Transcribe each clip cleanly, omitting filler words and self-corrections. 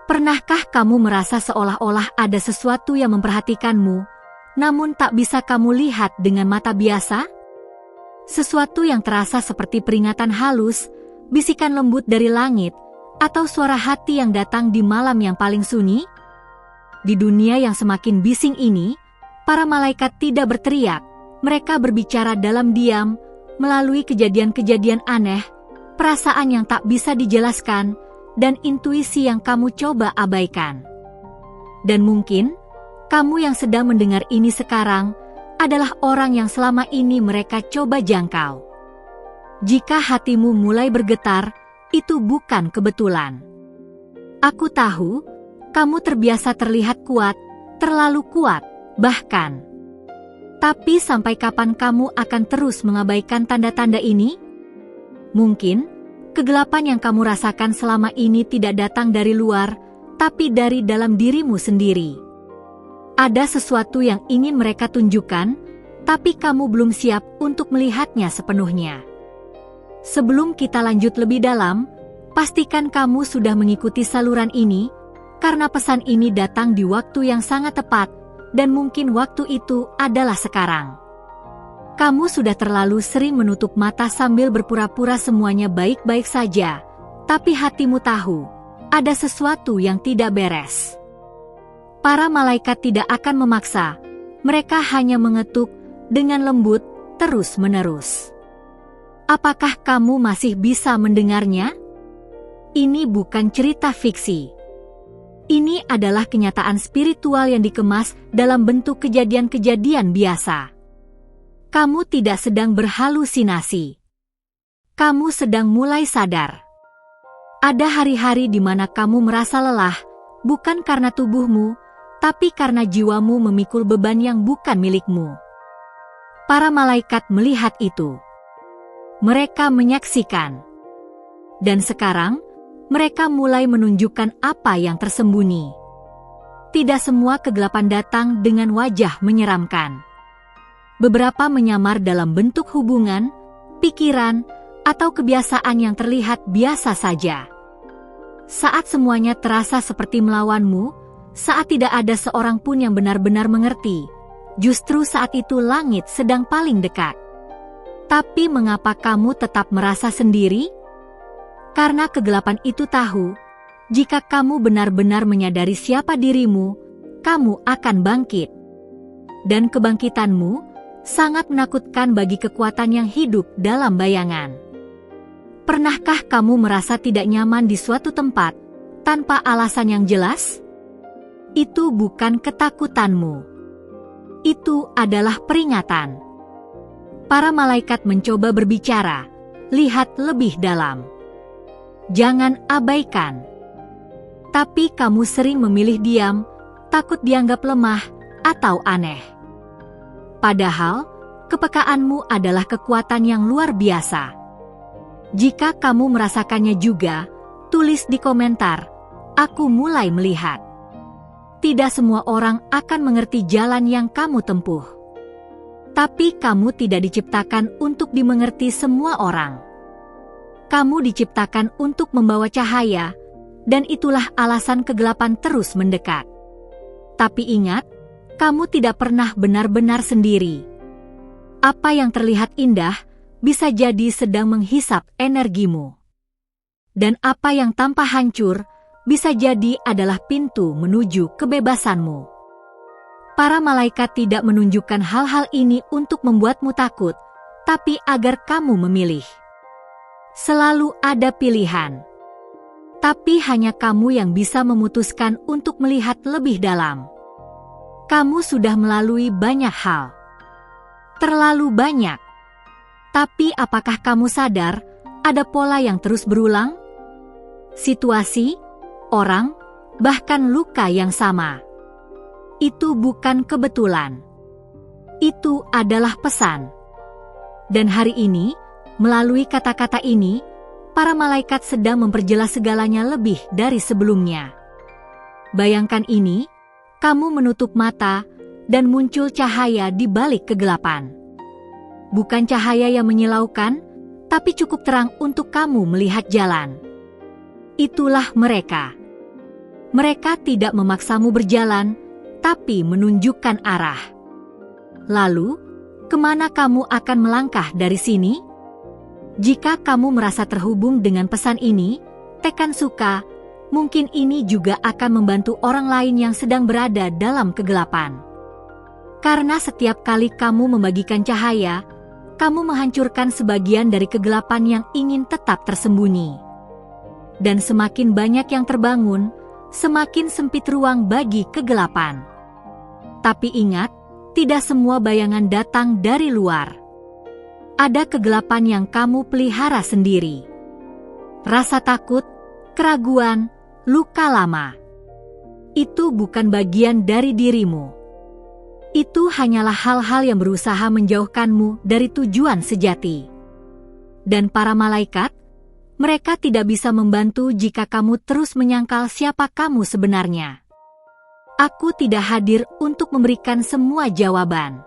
Pernahkah kamu merasa seolah-olah ada sesuatu yang memperhatikanmu, namun tak bisa kamu lihat dengan mata biasa? Sesuatu yang terasa seperti peringatan halus, bisikan lembut dari langit, atau suara hati yang datang di malam yang paling sunyi? Di dunia yang semakin bising ini, para malaikat tidak berteriak, mereka berbicara dalam diam, melalui kejadian-kejadian aneh, perasaan yang tak bisa dijelaskan, dan intuisi yang kamu coba abaikan. Dan mungkin, kamu yang sedang mendengar ini sekarang, adalah orang yang selama ini mereka coba jangkau. Jika hatimu mulai bergetar, itu bukan kebetulan. Aku tahu, kamu terbiasa terlihat kuat, terlalu kuat, bahkan. Tapi sampai kapan kamu akan terus mengabaikan tanda-tanda ini? Mungkin, kegelapan yang kamu rasakan selama ini tidak datang dari luar, tapi dari dalam dirimu sendiri. Ada sesuatu yang ingin mereka tunjukkan, tapi kamu belum siap untuk melihatnya sepenuhnya. Sebelum kita lanjut lebih dalam, pastikan kamu sudah mengikuti saluran ini, karena pesan ini datang di waktu yang sangat tepat, dan mungkin waktu itu adalah sekarang. Kamu sudah terlalu sering menutup mata sambil berpura-pura semuanya baik-baik saja, tapi hatimu tahu, ada sesuatu yang tidak beres. Para malaikat tidak akan memaksa, mereka hanya mengetuk dengan lembut, terus-menerus. Apakah kamu masih bisa mendengarnya? Ini bukan cerita fiksi. Ini adalah kenyataan spiritual yang dikemas dalam bentuk kejadian-kejadian biasa. Kamu tidak sedang berhalusinasi. Kamu sedang mulai sadar. Ada hari-hari di mana kamu merasa lelah, bukan karena tubuhmu, tapi karena jiwamu memikul beban yang bukan milikmu. Para malaikat melihat itu. Mereka menyaksikan. Dan sekarang, mereka mulai menunjukkan apa yang tersembunyi. Tidak semua kegelapan datang dengan wajah menyeramkan. Beberapa menyamar dalam bentuk hubungan, pikiran, atau kebiasaan yang terlihat biasa saja. Saat semuanya terasa seperti melawanmu, saat tidak ada seorang pun yang benar-benar mengerti, justru saat itu langit sedang paling dekat. Tapi mengapa kamu tetap merasa sendiri? Karena kegelapan itu tahu, jika kamu benar-benar menyadari siapa dirimu, kamu akan bangkit. Dan kebangkitanmu sangat menakutkan bagi kekuatan yang hidup dalam bayangan. Pernahkah kamu merasa tidak nyaman di suatu tempat tanpa alasan yang jelas? Itu bukan ketakutanmu. Itu adalah peringatan. Para malaikat mencoba berbicara, lihat lebih dalam. Jangan abaikan. Tapi kamu sering memilih diam, takut dianggap lemah atau aneh. Padahal, kepekaanmu adalah kekuatan yang luar biasa. Jika kamu merasakannya juga, tulis di komentar, "Aku mulai melihat." Tidak semua orang akan mengerti jalan yang kamu tempuh. Tapi kamu tidak diciptakan untuk dimengerti semua orang. Kamu diciptakan untuk membawa cahaya, dan itulah alasan kegelapan terus mendekat. Tapi ingat, kamu tidak pernah benar-benar sendiri. Apa yang terlihat indah bisa jadi sedang menghisap energimu. Dan apa yang tampak hancur bisa jadi adalah pintu menuju kebebasanmu. Para malaikat tidak menunjukkan hal-hal ini untuk membuatmu takut, tapi agar kamu memilih. Selalu ada pilihan. Tapi hanya kamu yang bisa memutuskan untuk melihat lebih dalam. Kamu sudah melalui banyak hal. Terlalu banyak. Tapi apakah kamu sadar ada pola yang terus berulang? Situasi, orang, bahkan luka yang sama. Itu bukan kebetulan. Itu adalah pesan. Dan hari ini, melalui kata-kata ini, para malaikat sedang memperjelas segalanya lebih dari sebelumnya. Bayangkan ini, kamu menutup mata, dan muncul cahaya di balik kegelapan. Bukan cahaya yang menyilaukan, tapi cukup terang untuk kamu melihat jalan. Itulah mereka. Mereka tidak memaksamu berjalan, tapi menunjukkan arah. Lalu, kemana kamu akan melangkah dari sini? Jika kamu merasa terhubung dengan pesan ini, tekan suka. Mungkin ini juga akan membantu orang lain yang sedang berada dalam kegelapan. Karena setiap kali kamu membagikan cahaya, kamu menghancurkan sebagian dari kegelapan yang ingin tetap tersembunyi. Dan semakin banyak yang terbangun, semakin sempit ruang bagi kegelapan. Tapi ingat, tidak semua bayangan datang dari luar. Ada kegelapan yang kamu pelihara sendiri. Rasa takut, keraguan, luka lama. Itu bukan bagian dari dirimu. Itu hanyalah hal-hal yang berusaha menjauhkanmu dari tujuan sejati. Dan para malaikat, mereka tidak bisa membantu jika kamu terus menyangkal siapa kamu sebenarnya. Aku tidak hadir untuk memberikan semua jawaban.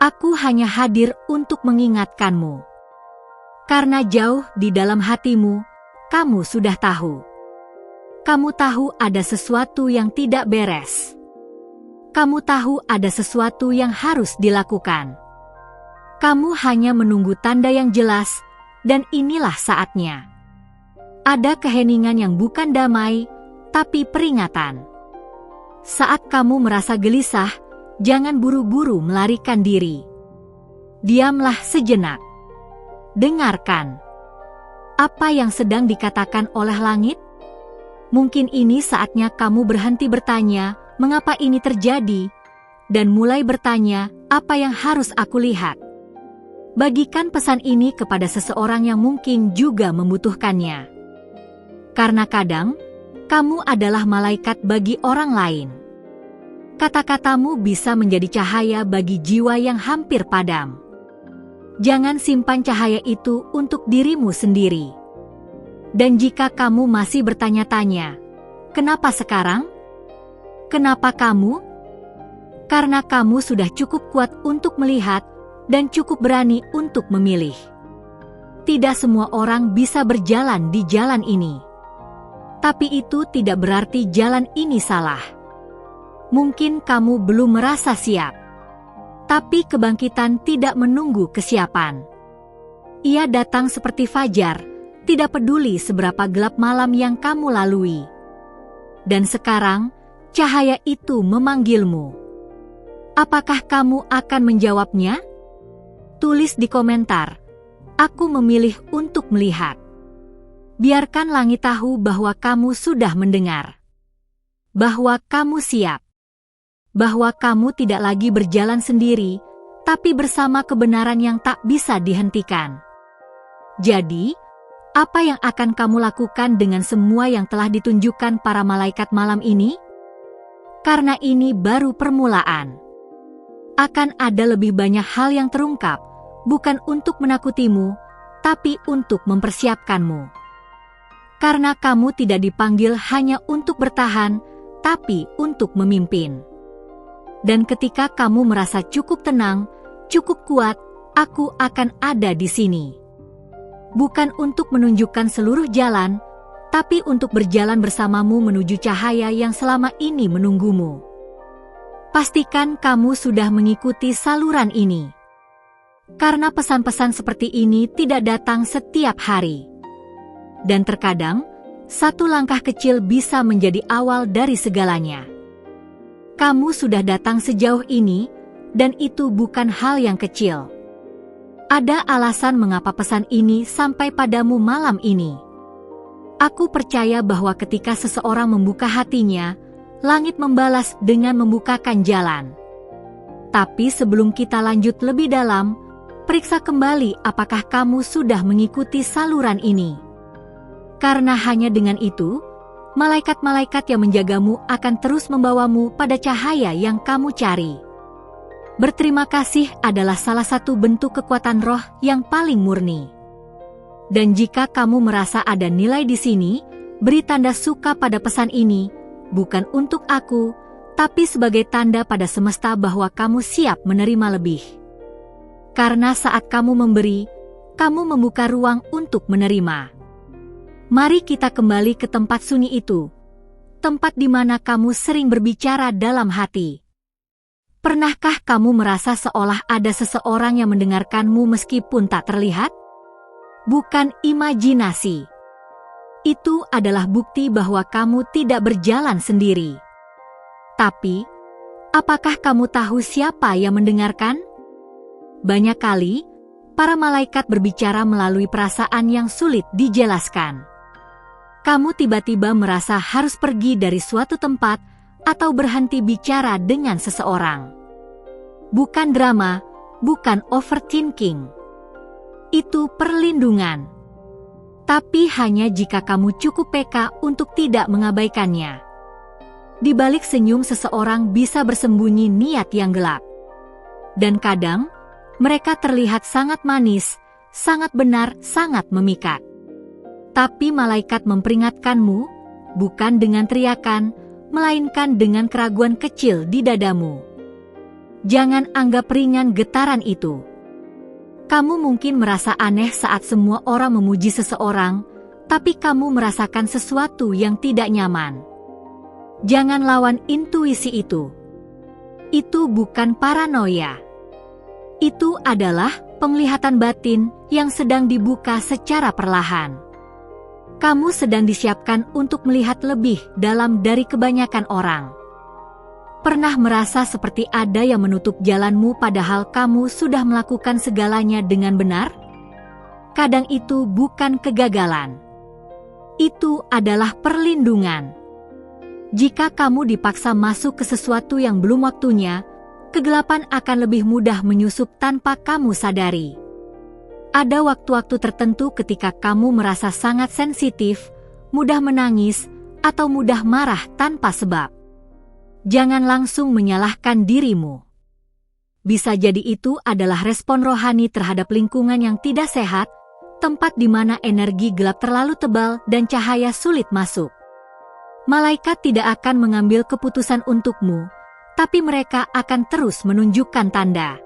Aku hanya hadir untuk mengingatkanmu. Karena jauh di dalam hatimu, kamu sudah tahu. Kamu tahu ada sesuatu yang tidak beres. Kamu tahu ada sesuatu yang harus dilakukan. Kamu hanya menunggu tanda yang jelas, dan inilah saatnya. Ada keheningan yang bukan damai, tapi peringatan. Saat kamu merasa gelisah, jangan buru-buru melarikan diri. Diamlah sejenak. Dengarkan. Apa yang sedang dikatakan oleh langit? Mungkin ini saatnya kamu berhenti bertanya, mengapa ini terjadi? Dan mulai bertanya, apa yang harus aku lihat? Bagikan pesan ini kepada seseorang yang mungkin juga membutuhkannya. Karena kadang, kamu adalah malaikat bagi orang lain. Kata-katamu bisa menjadi cahaya bagi jiwa yang hampir padam. Jangan simpan cahaya itu untuk dirimu sendiri. Dan jika kamu masih bertanya-tanya, kenapa sekarang? Kenapa kamu? Karena kamu sudah cukup kuat untuk melihat dan cukup berani untuk memilih. Tidak semua orang bisa berjalan di jalan ini. Tapi itu tidak berarti jalan ini salah. Mungkin kamu belum merasa siap. Tapi kebangkitan tidak menunggu kesiapan. Ia datang seperti fajar, tidak peduli seberapa gelap malam yang kamu lalui. Dan sekarang, cahaya itu memanggilmu. Apakah kamu akan menjawabnya? Tulis di komentar, aku memilih untuk melihat. Biarkan langit tahu bahwa kamu sudah mendengar. Bahwa kamu siap. Bahwa kamu tidak lagi berjalan sendiri, tapi bersama kebenaran yang tak bisa dihentikan. Jadi, apa yang akan kamu lakukan dengan semua yang telah ditunjukkan para malaikat malam ini? Karena ini baru permulaan. Akan ada lebih banyak hal yang terungkap, bukan untuk menakutimu, tapi untuk mempersiapkanmu. Karena kamu tidak dipanggil hanya untuk bertahan, tapi untuk memimpin. Dan ketika kamu merasa cukup tenang, cukup kuat, aku akan ada di sini. Bukan untuk menunjukkan seluruh jalan, tapi untuk berjalan bersamamu menuju cahaya yang selama ini menunggumu. Pastikan kamu sudah mengikuti saluran ini. Karena pesan-pesan seperti ini tidak datang setiap hari. Dan terkadang, satu langkah kecil bisa menjadi awal dari segalanya. Kamu sudah datang sejauh ini, dan itu bukan hal yang kecil. Ada alasan mengapa pesan ini sampai padamu malam ini. Aku percaya bahwa ketika seseorang membuka hatinya, langit membalas dengan membukakan jalan. Tapi sebelum kita lanjut lebih dalam, periksa kembali apakah kamu sudah mengikuti saluran ini. Karena hanya dengan itu, malaikat-malaikat yang menjagamu akan terus membawamu pada cahaya yang kamu cari. Berterima kasih adalah salah satu bentuk kekuatan roh yang paling murni. Dan jika kamu merasa ada nilai di sini, beri tanda suka pada pesan ini, bukan untuk aku, tapi sebagai tanda pada semesta bahwa kamu siap menerima lebih. Karena saat kamu memberi, kamu membuka ruang untuk menerima. Mari kita kembali ke tempat sunyi itu, tempat di mana kamu sering berbicara dalam hati. Pernahkah kamu merasa seolah ada seseorang yang mendengarkanmu meskipun tak terlihat? Bukan imajinasi. Itu adalah bukti bahwa kamu tidak berjalan sendiri. Tapi, apakah kamu tahu siapa yang mendengarkan? Banyak kali, para malaikat berbicara melalui perasaan yang sulit dijelaskan. Kamu tiba-tiba merasa harus pergi dari suatu tempat atau berhenti bicara dengan seseorang. Bukan drama, bukan overthinking. Itu perlindungan. Tapi hanya jika kamu cukup peka untuk tidak mengabaikannya. Di balik senyum seseorang bisa bersembunyi niat yang gelap. Dan kadang, mereka terlihat sangat manis, sangat benar, sangat memikat. Tapi malaikat memperingatkanmu, bukan dengan teriakan, melainkan dengan keraguan kecil di dadamu. Jangan anggap ringan getaran itu. Kamu mungkin merasa aneh saat semua orang memuji seseorang, tapi kamu merasakan sesuatu yang tidak nyaman. Jangan lawan intuisi itu. Itu bukan paranoia. Itu adalah penglihatan batin yang sedang dibuka secara perlahan. Kamu sedang disiapkan untuk melihat lebih dalam dari kebanyakan orang. Pernah merasa seperti ada yang menutup jalanmu padahal kamu sudah melakukan segalanya dengan benar? Kadang itu bukan kegagalan. Itu adalah perlindungan. Jika kamu dipaksa masuk ke sesuatu yang belum waktunya, kegelapan akan lebih mudah menyusup tanpa kamu sadari. Ada waktu-waktu tertentu ketika kamu merasa sangat sensitif, mudah menangis, atau mudah marah tanpa sebab. Jangan langsung menyalahkan dirimu. Bisa jadi itu adalah respon rohani terhadap lingkungan yang tidak sehat, tempat di mana energi gelap terlalu tebal dan cahaya sulit masuk. Malaikat tidak akan mengambil keputusan untukmu, tapi mereka akan terus menunjukkan tanda.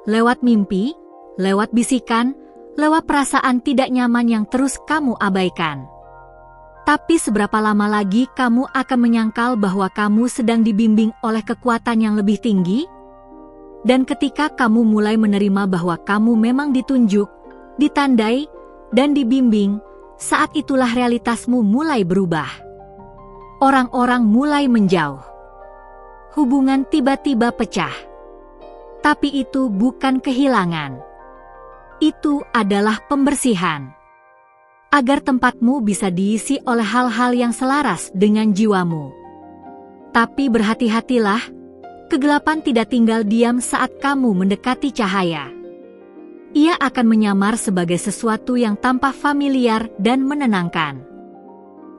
Lewat mimpi, lewat bisikan, lewat perasaan tidak nyaman yang terus kamu abaikan. Tapi seberapa lama lagi kamu akan menyangkal bahwa kamu sedang dibimbing oleh kekuatan yang lebih tinggi? Dan ketika kamu mulai menerima bahwa kamu memang ditunjuk, ditandai, dan dibimbing, saat itulah realitasmu mulai berubah. Orang-orang mulai menjauh. Hubungan tiba-tiba pecah. Tapi itu bukan kehilangan. Itu adalah pembersihan. Agar tempatmu bisa diisi oleh hal-hal yang selaras dengan jiwamu. Tapi berhati-hatilah, kegelapan tidak tinggal diam saat kamu mendekati cahaya. Ia akan menyamar sebagai sesuatu yang tampak familiar dan menenangkan.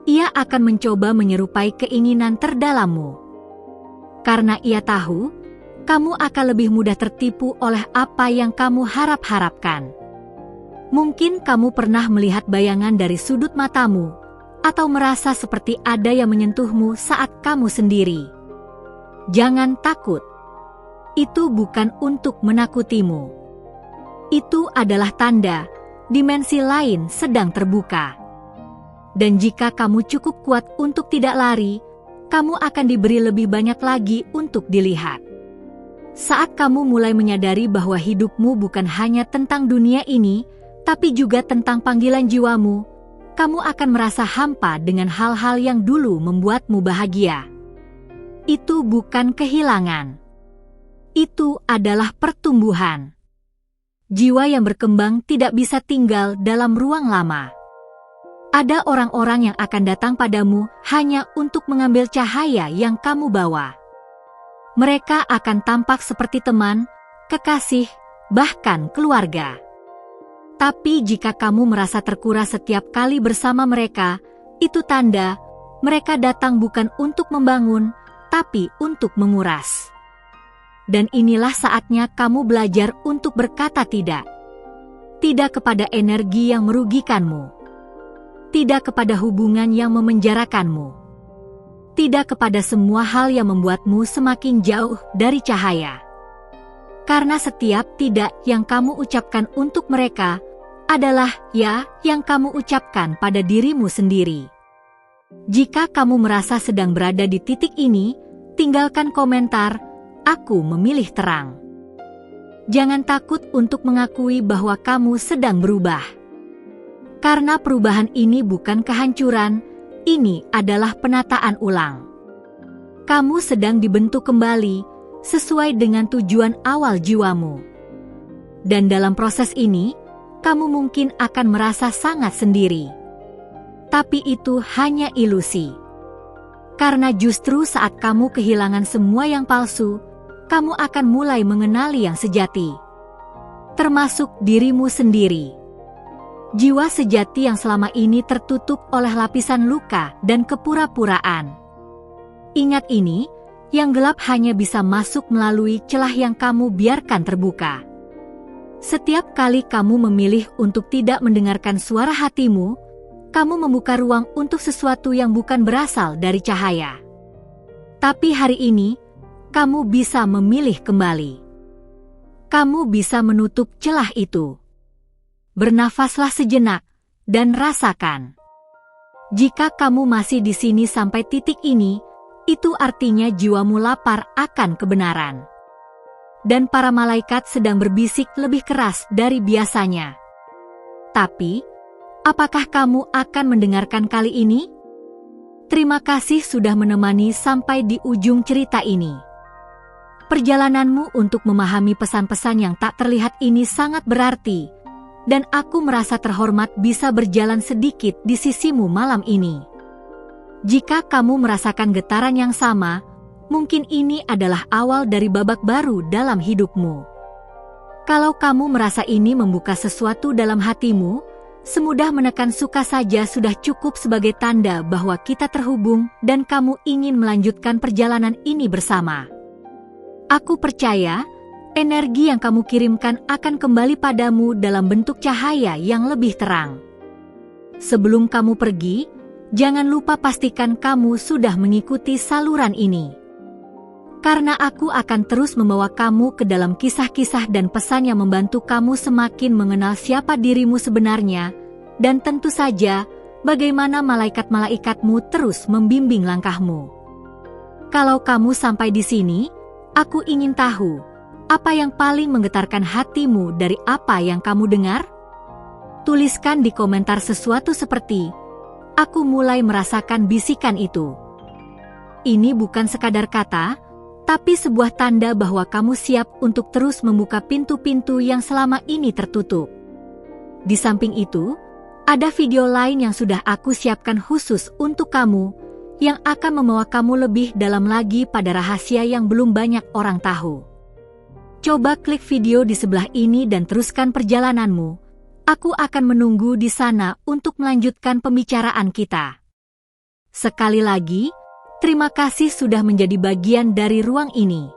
Ia akan mencoba menyerupai keinginan terdalammu. Karena ia tahu, kamu akan lebih mudah tertipu oleh apa yang kamu harap-harapkan. Mungkin kamu pernah melihat bayangan dari sudut matamu, atau merasa seperti ada yang menyentuhmu saat kamu sendiri. Jangan takut. Itu bukan untuk menakutimu. Itu adalah tanda, dimensi lain sedang terbuka. Dan jika kamu cukup kuat untuk tidak lari, kamu akan diberi lebih banyak lagi untuk dilihat. Saat kamu mulai menyadari bahwa hidupmu bukan hanya tentang dunia ini, tapi juga tentang panggilan jiwamu, kamu akan merasa hampa dengan hal-hal yang dulu membuatmu bahagia. Itu bukan kehilangan. Itu adalah pertumbuhan. Jiwa yang berkembang tidak bisa tinggal dalam ruang lama. Ada orang-orang yang akan datang padamu hanya untuk mengambil cahaya yang kamu bawa. Mereka akan tampak seperti teman, kekasih, bahkan keluarga. Tapi jika kamu merasa terkuras setiap kali bersama mereka, itu tanda mereka datang bukan untuk membangun, tapi untuk menguras. Dan inilah saatnya kamu belajar untuk berkata tidak. Tidak kepada energi yang merugikanmu. Tidak kepada hubungan yang memenjarakanmu. Tidak kepada semua hal yang membuatmu semakin jauh dari cahaya. Karena setiap tidak yang kamu ucapkan untuk mereka adalah ya yang kamu ucapkan pada dirimu sendiri. Jika kamu merasa sedang berada di titik ini, tinggalkan komentar, "Aku memilih terang." Jangan takut untuk mengakui bahwa kamu sedang berubah. Karena perubahan ini bukan kehancuran, ini adalah penataan ulang. Kamu sedang dibentuk kembali sesuai dengan tujuan awal jiwamu. Dan dalam proses ini, kamu mungkin akan merasa sangat sendiri. Tapi itu hanya ilusi. Karena justru saat kamu kehilangan semua yang palsu, kamu akan mulai mengenali yang sejati. Termasuk dirimu sendiri. Jiwa sejati yang selama ini tertutup oleh lapisan luka dan kepura-puraan. Ingat ini, yang gelap hanya bisa masuk melalui celah yang kamu biarkan terbuka. Setiap kali kamu memilih untuk tidak mendengarkan suara hatimu, kamu membuka ruang untuk sesuatu yang bukan berasal dari cahaya. Tapi hari ini, kamu bisa memilih kembali. Kamu bisa menutup celah itu. Bernafaslah sejenak dan rasakan. Jika kamu masih di sini sampai titik ini, itu artinya jiwamu lapar akan kebenaran. Dan para malaikat sedang berbisik lebih keras dari biasanya. Tapi, apakah kamu akan mendengarkan kali ini? Terima kasih sudah menemani sampai di ujung cerita ini. Perjalananmu untuk memahami pesan-pesan yang tak terlihat ini sangat berarti, dan aku merasa terhormat bisa berjalan sedikit di sisimu malam ini. Jika kamu merasakan getaran yang sama, mungkin ini adalah awal dari babak baru dalam hidupmu. Kalau kamu merasa ini membuka sesuatu dalam hatimu, semudah menekan suka saja sudah cukup sebagai tanda bahwa kita terhubung dan kamu ingin melanjutkan perjalanan ini bersama. Aku percaya, energi yang kamu kirimkan akan kembali padamu dalam bentuk cahaya yang lebih terang. Sebelum kamu pergi, jangan lupa pastikan kamu sudah mengikuti saluran ini. Karena aku akan terus membawa kamu ke dalam kisah-kisah dan pesan yang membantu kamu semakin mengenal siapa dirimu sebenarnya, dan tentu saja, bagaimana malaikat-malaikatmu terus membimbing langkahmu. Kalau kamu sampai di sini, aku ingin tahu, apa yang paling menggetarkan hatimu dari apa yang kamu dengar? Tuliskan di komentar sesuatu seperti, "Aku mulai merasakan bisikan itu." Ini bukan sekadar kata, tapi sebuah tanda bahwa kamu siap untuk terus membuka pintu-pintu yang selama ini tertutup. Di samping itu, ada video lain yang sudah aku siapkan khusus untuk kamu, yang akan membawa kamu lebih dalam lagi pada rahasia yang belum banyak orang tahu. Coba klik video di sebelah ini dan teruskan perjalananmu. Aku akan menunggu di sana untuk melanjutkan pembicaraan kita. Sekali lagi, terima kasih sudah menjadi bagian dari ruang ini.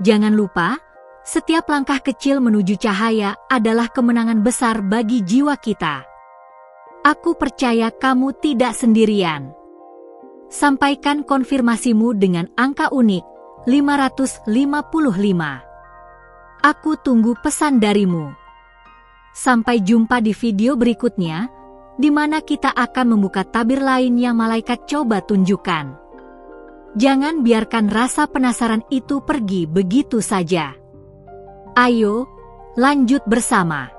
Jangan lupa, setiap langkah kecil menuju cahaya adalah kemenangan besar bagi jiwa kita. Aku percaya kamu tidak sendirian. Sampaikan konfirmasimu dengan angka unik 555. Aku tunggu pesan darimu. Sampai jumpa di video berikutnya, di mana kita akan membuka tabir lain yang malaikat coba tunjukkan. Jangan biarkan rasa penasaran itu pergi begitu saja. Ayo, lanjut bersama.